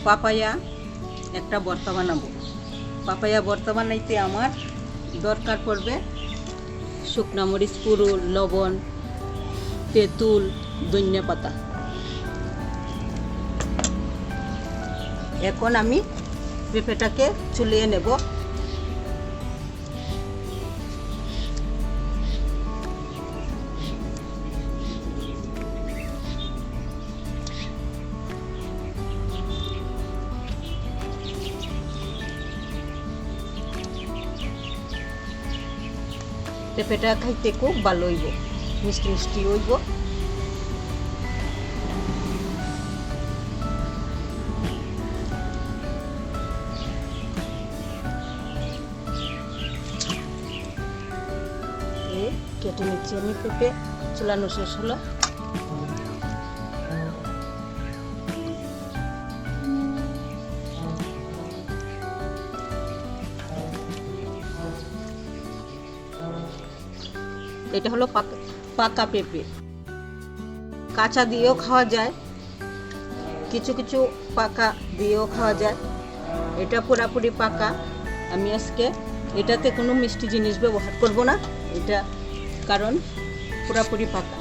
Papaya একটা ভর্তা বানাবো। পাপায়া ভর্তা বানাইতে আমার দরকার পড়বে শুকনা মরিচ পুরো, লবণ, তেঁতুল, ধনিয়া পাতা। এখন আমি পেঁপেটাকে চুলিয়ে নেব। পেঁপেটা খাইতে খুব ভালো হইব, মিষ্টি মিষ্টি হইব। কেটে নিচ্ছি আমি পেঁপে, চুলানো শেষ হলো। এটা হলো পাকা পেঁপে, কাঁচা দিয়েও খাওয়া যায়, কিছু কিছু পাকা দিয়েও খাওয়া যায়। এটা পুরাপুরি পাকা। আমি আজকে এটাতে কোনো মিষ্টি জিনিস ব্যবহার করব না, এটা কারণ পুরাপুরি পাকা।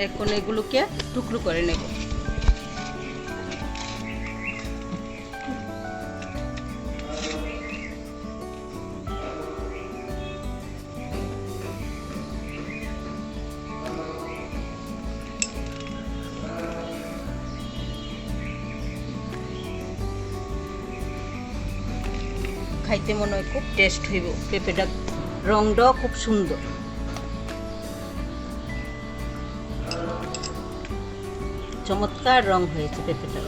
এখন এগুলোকে টুকরো করে নেব। খাইতে মনে হয় খুব টেস্ট হইব। পেঁপেটা রংটাও খুব সুন্দর, চমৎকার রং হয়েছে পেঁপেটা।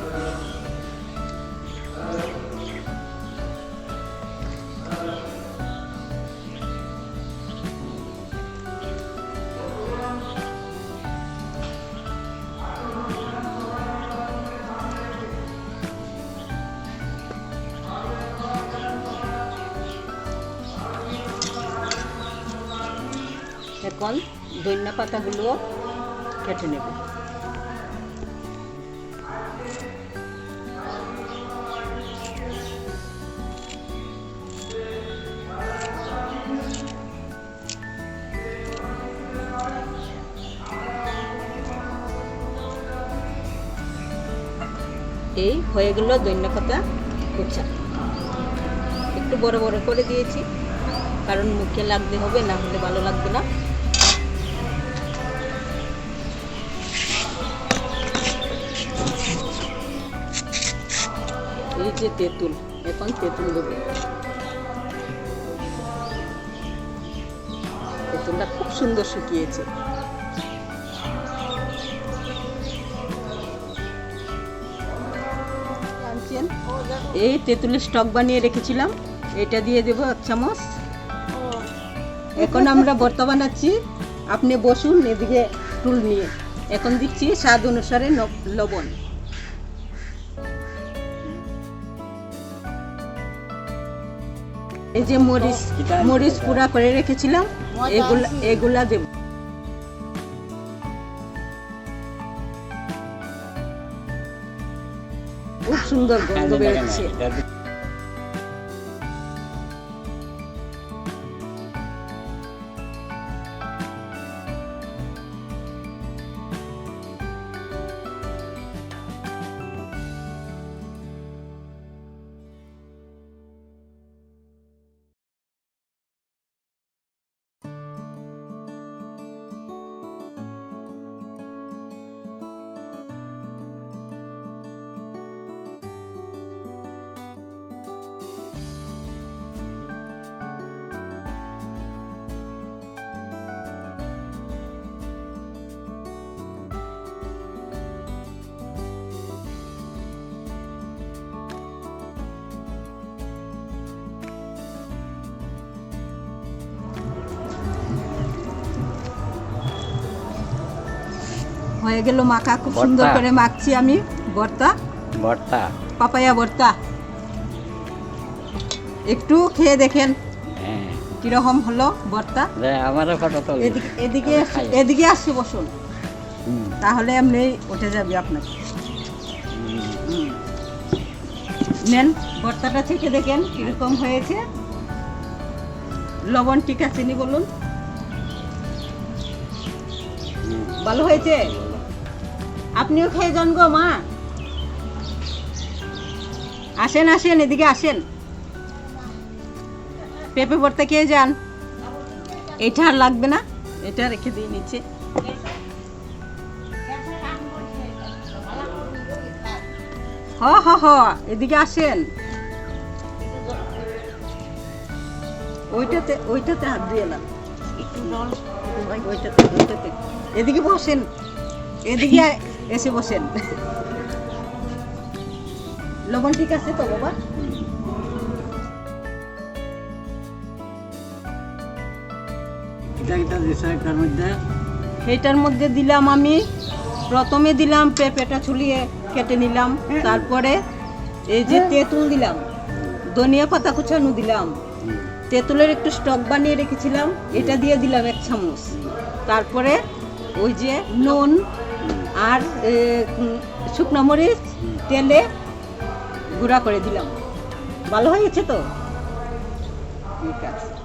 এখন ধনিয়া পাতাগুলো কেটে নেব। এই হয়ে গেল ধনিয়া পাতা কুচা। একটু বড় বড় করে দিয়েছি কারণ মুখে লাগতে হবে, না হলে ভালো লাগবে না। এই যে তেঁতুল, এখন তেঁতুল দেবো। তেঁতুলটা খুব সুন্দর শুকিয়েছে। এই তেঁতুলের স্টক বানিয়ে রেখেছিলাম, এটা দিয়ে দেবো 1 চামচ। এখন আমরা ভর্তা বানাচ্ছি, আপনি বসুন এদিকে টুল নিয়ে। এখন দিচ্ছি স্বাদ অনুসারে লবণ। এই যে মরিচ পুরা করে রেখেছিলাম, এগুলা দেব। খুব সুন্দর গন্ধ বেরোচ্ছে। হয়ে গেল মাখা, খুব সুন্দর করে মাখছি আমি। ভর্তা, ভর্তা, পাপায়া ভর্তা। একটু খেয়ে দেখেন কিরকম হলো ভর্তা। আমারও ফটো তো এদিকে এদিকে আসছে, বসুন, তাহলে এমনি উঠে যাবে আপনাকে। নেন, ভর্তাটা থেকে দেখেন কিরকম হয়েছে। লবণ ঠিক আছে নি বলুন? ভালো হয়েছে? আপনিও খেয়ে যান গো মা। আসেন আসেন, এদিকে আসেন, পেঁপে ভর্তা খেয়ে যান। এটা আর লাগবে না, এটা রেখে দিয়ে নিচে। হ হ হ, এদিকে আসেন। ওইটাতে হাত দিয়ে এলাম, ওইটাতে। এদিকে বসেন, এদিকে এসে বসেন। লবণ ঠিক আছে তো বাবা? এটার মধ্যে দিলাম আমি, প্রথমে দিলাম পেঁপেটা ছুলিয়ে কেটে নিলাম, তারপরে এই যে তেঁতুল দিলাম, ধনিয়া পাতা কুচানো দিলাম, তেঁতুলের একটু স্টক বানিয়ে রেখেছিলাম, এটা দিয়ে দিলাম 1 চামচ। তারপরে ওই যে নুন আর শুকনো মরিচ তেলে গুঁড়া করে দিলাম। ভালো হয়ে গেছে তো? ঠিক আছে।